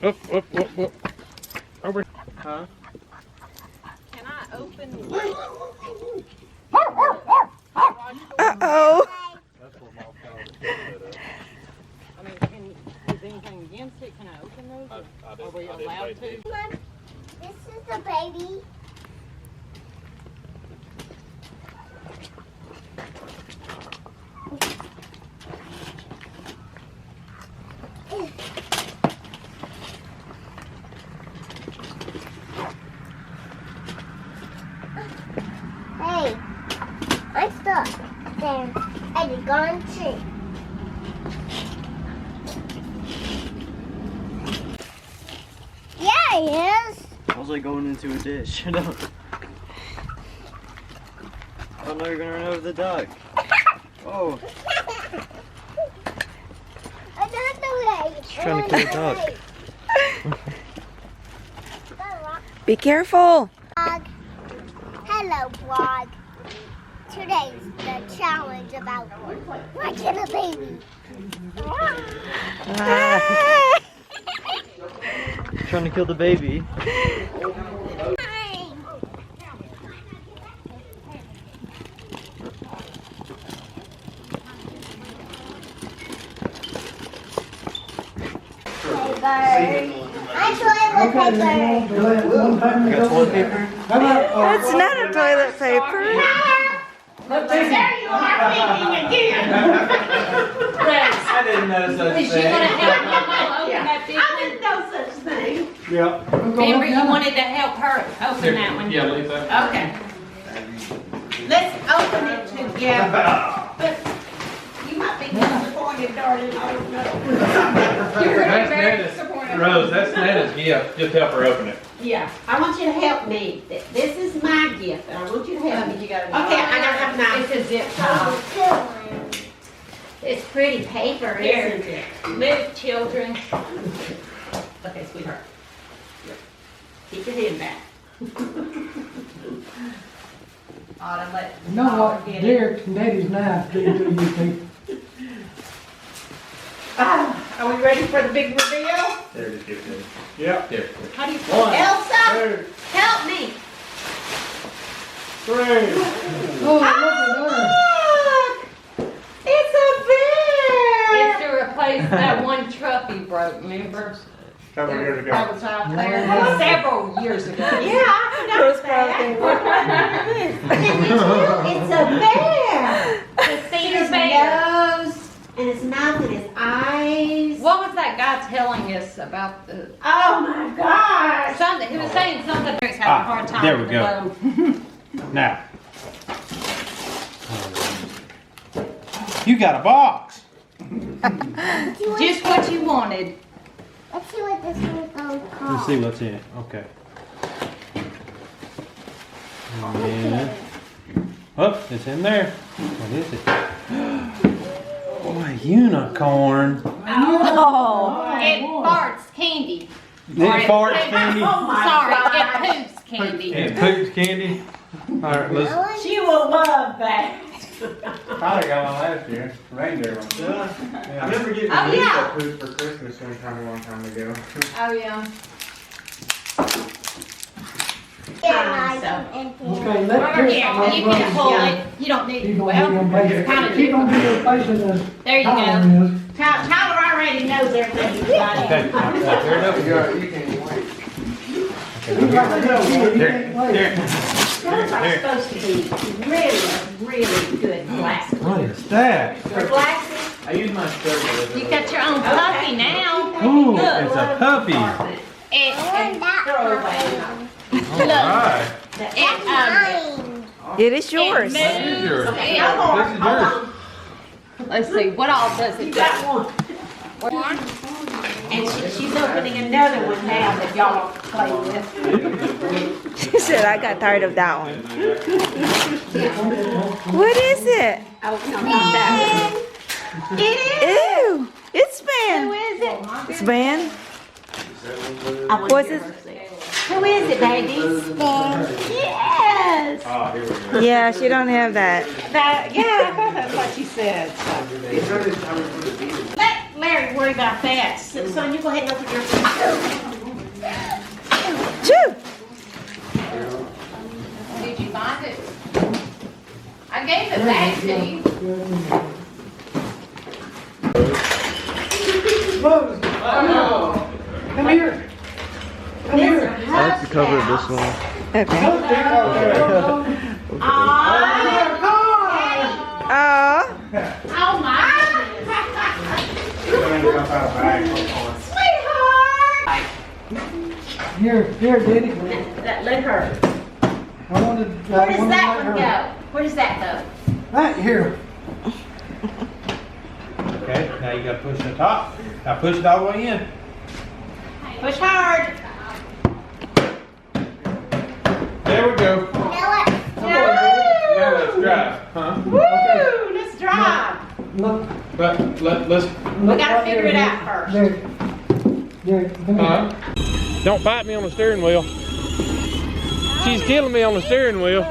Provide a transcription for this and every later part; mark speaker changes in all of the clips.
Speaker 1: up. Over. Huh?
Speaker 2: Can I open the
Speaker 3: Uh-oh.
Speaker 2: I mean, is anything against it? Can I open those? Are we allowed to?
Speaker 4: This is the baby. Hey, I'm stuck there. And it's gone too. Yeah, he is.
Speaker 5: I was like going into a dish. Oh no, you're gonna run over the duck. Oh,
Speaker 4: Another way.
Speaker 5: she's trying to kill a duck.
Speaker 3: Be careful.
Speaker 4: Vlog. Hello, vlog. Today's the challenge about watching a baby.
Speaker 5: Trying to kill the baby. Toilet paper?
Speaker 3: That's not a toilet paper.
Speaker 2: There you are thinking again.
Speaker 1: I didn't know such
Speaker 2: Is she gonna help Mama open that big one? I didn't know such thing.
Speaker 1: Yeah.
Speaker 2: Amber, you wanted to help her open that one?
Speaker 1: Yeah, leave that.
Speaker 2: Okay. Let's open it together. But you might be disappointed, darling. I don't know. You're
Speaker 1: That's
Speaker 2: very
Speaker 1: Nana's,
Speaker 2: disappointed.
Speaker 1: Rose, that's Nana's gift. Just help her open it.
Speaker 2: Yeah, I want you to help me. This is my gift, and I want you to help me. You gotta. Okay, I gotta have mine. It's a zip tie. It's pretty paper, isn't it? Move, children. Okay, sweetheart. Keep your hand back. Autumn, let.
Speaker 6: You know what Derek's and Daddy's knife do to you people?
Speaker 2: Are we ready for the big reveal?
Speaker 1: There, just give it to me. Yep. Here.
Speaker 2: How do you?
Speaker 1: One,
Speaker 2: Elsa,
Speaker 1: two,
Speaker 2: help me.
Speaker 1: 3.
Speaker 6: Oh, look at
Speaker 2: Look! It's a bear! It's to replace that one truck he broke, remember?
Speaker 1: Couple years ago.
Speaker 2: That was out there several years ago. Yeah, I It's a bear! His his nose, and his mouth, and his eyes. What was that guy telling us about the... Oh my gosh! Something, he was saying something. He's having a hard time
Speaker 1: there we
Speaker 2: with
Speaker 1: go.
Speaker 2: the load.
Speaker 1: Now. You got a box.
Speaker 2: Just what you wanted.
Speaker 4: Let's see what this one's called.
Speaker 1: Let's see what's in it. Okay. And, oh, it's in there. What is it? Oh, a unicorn.
Speaker 2: Oh, it farts candy.
Speaker 1: It farts candy.
Speaker 2: Sorry, it poops candy.
Speaker 1: It poops candy. All right, let's.
Speaker 2: She will love that.
Speaker 1: Probably got one last year. Reindeer one.
Speaker 5: I remember getting
Speaker 2: Oh, yeah.
Speaker 5: poop for Christmas one time a long time ago.
Speaker 2: Oh, yeah.
Speaker 6: Okay, let Chris
Speaker 2: Yeah, you can pull it. You don't need,
Speaker 6: He's gonna
Speaker 2: well,
Speaker 6: be on base.
Speaker 2: it's kind of
Speaker 6: He's gonna be
Speaker 2: different.
Speaker 6: replacing the
Speaker 2: There you go.
Speaker 6: Tyler is.
Speaker 2: Tyler already knows everything he's got.
Speaker 1: Okay. There it is.
Speaker 5: You can't wait.
Speaker 6: He's got to go. He
Speaker 1: There.
Speaker 6: can't wait.
Speaker 1: There.
Speaker 2: Those are supposed to be really, really good glasses.
Speaker 1: What is that?
Speaker 2: For glasses,
Speaker 5: I use my shirt.
Speaker 2: you got your own puppy now.
Speaker 1: Ooh,
Speaker 2: Look.
Speaker 1: it's a puppy.
Speaker 2: It's throwaway.
Speaker 1: All right.
Speaker 3: It is yours.
Speaker 2: It
Speaker 1: This is yours.
Speaker 2: moves.
Speaker 1: This is yours.
Speaker 2: Let's see, what all does it do? And she's opening another one now that y'all play with.
Speaker 3: She said, I got tired of that one. What is it?
Speaker 2: Oh, no, not that one. It is.
Speaker 3: Ew. It's
Speaker 2: Who
Speaker 3: Span.
Speaker 2: is it?
Speaker 3: It's Span. What's it?
Speaker 2: Who is it, babies? Yes.
Speaker 1: Oh, here we go.
Speaker 3: Yeah, she don't have that.
Speaker 2: Yeah, I thought that's what she said. Larry, worry about that. Son, you go ahead and open your.
Speaker 3: Choo!
Speaker 7: Did you find it? I gave it back to you.
Speaker 6: Rose, come here. Come here.
Speaker 5: I like the cover of this one.
Speaker 3: Okay.
Speaker 2: Oh,
Speaker 3: Oh.
Speaker 2: oh my. Sweetheart.
Speaker 6: Here, Daddy.
Speaker 2: Let her.
Speaker 6: I wanted.
Speaker 2: Where does that one go? Where does that go?
Speaker 6: Right here.
Speaker 1: Okay, now you gotta push the top. Now push it all the way in.
Speaker 2: Push hard.
Speaker 1: There we go.
Speaker 4: Now what?
Speaker 1: Now let's drive, huh?
Speaker 2: Woo! Let's drive.
Speaker 6: Look.
Speaker 1: But let's.
Speaker 2: We gotta figure it out first.
Speaker 6: There, come here.
Speaker 1: Don't bite me on the steering wheel. She's killing me on the steering wheel.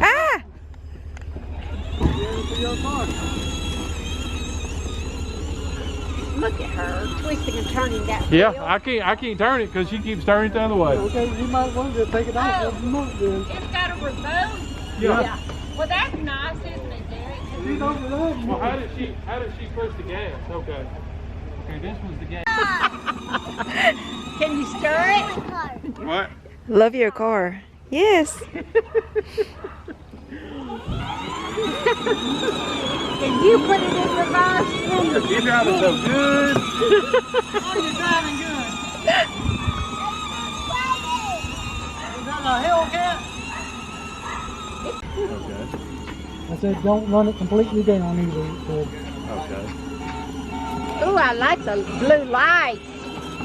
Speaker 3: Ah!
Speaker 2: Look at her twisting and turning that wheel.
Speaker 1: Yeah, I can't turn it because she keeps turning it the other way.
Speaker 6: Okay, you might want to take it off.
Speaker 2: It's got a remote.
Speaker 1: Yeah.
Speaker 2: Well, that's nice, isn't it, Derek?
Speaker 1: Well, how did she push the gas? Okay. Okay, this was the gas.
Speaker 2: Can you stir it?
Speaker 1: What?
Speaker 3: Love your car. Yes.
Speaker 2: Can you put it in reverse?
Speaker 1: You're driving so good.
Speaker 2: Oh, you're driving good.
Speaker 1: Okay.
Speaker 6: I said, don't run it completely down either.
Speaker 1: Okay.
Speaker 2: Ooh, I like the blue light.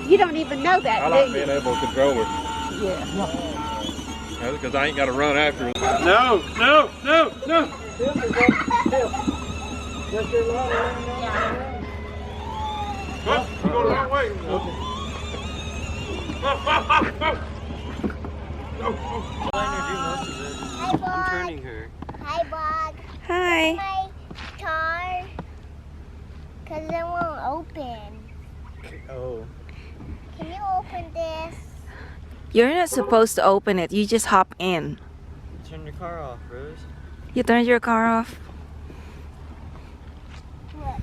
Speaker 2: You don't even know that,
Speaker 1: I
Speaker 2: do
Speaker 1: like
Speaker 2: you?
Speaker 1: being able to control it.
Speaker 2: Yeah.
Speaker 1: Because I ain't got to run after it. No, no, no, no. Well, you're going the wrong way.
Speaker 5: I'm turning her.
Speaker 4: Hi, Bob.
Speaker 3: Hi.
Speaker 4: My car. Because it won't open.
Speaker 5: Oh.
Speaker 4: Can you open this?
Speaker 3: You're not supposed to open it. You just hop in.
Speaker 5: Turn your car off, Rose.
Speaker 3: You turned your car off.
Speaker 4: What?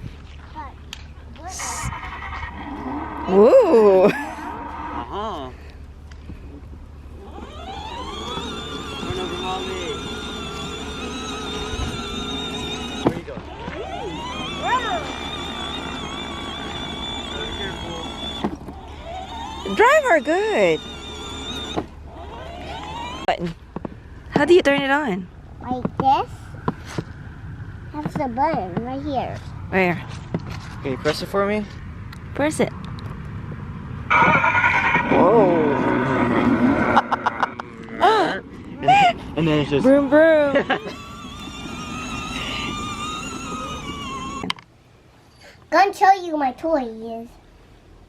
Speaker 3: Ooh.
Speaker 5: Uh-huh. Run over mommy. Where you going? Be careful.
Speaker 3: Drive her good. Button. How do you turn it on?
Speaker 4: Like this? That's the button right here.
Speaker 3: Where?
Speaker 5: Can you press it for me?
Speaker 3: Press it. Whoa.
Speaker 5: And then it's just...
Speaker 3: Broom, broom.
Speaker 4: Gonna show you my toy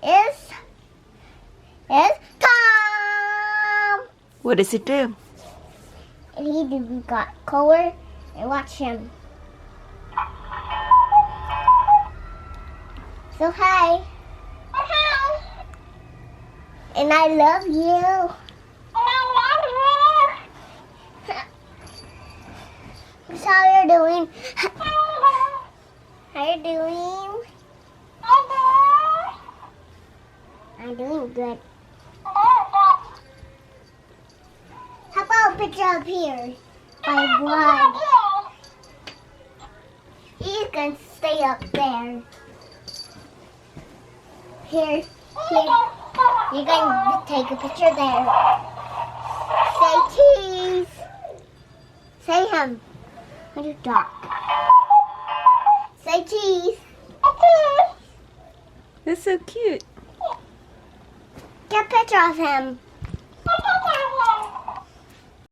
Speaker 4: is Tom.
Speaker 3: What does it do?
Speaker 4: And he got color and watch him. So hi. Hi. And I love you. That's how you're doing. How you doing? I'm doing good. How about a picture up here? My blood. You can stay up there. Here. You're going to take a picture there. Say cheese. Say him. When you talk. Say cheese.
Speaker 3: That's so cute.
Speaker 4: Get a picture of him.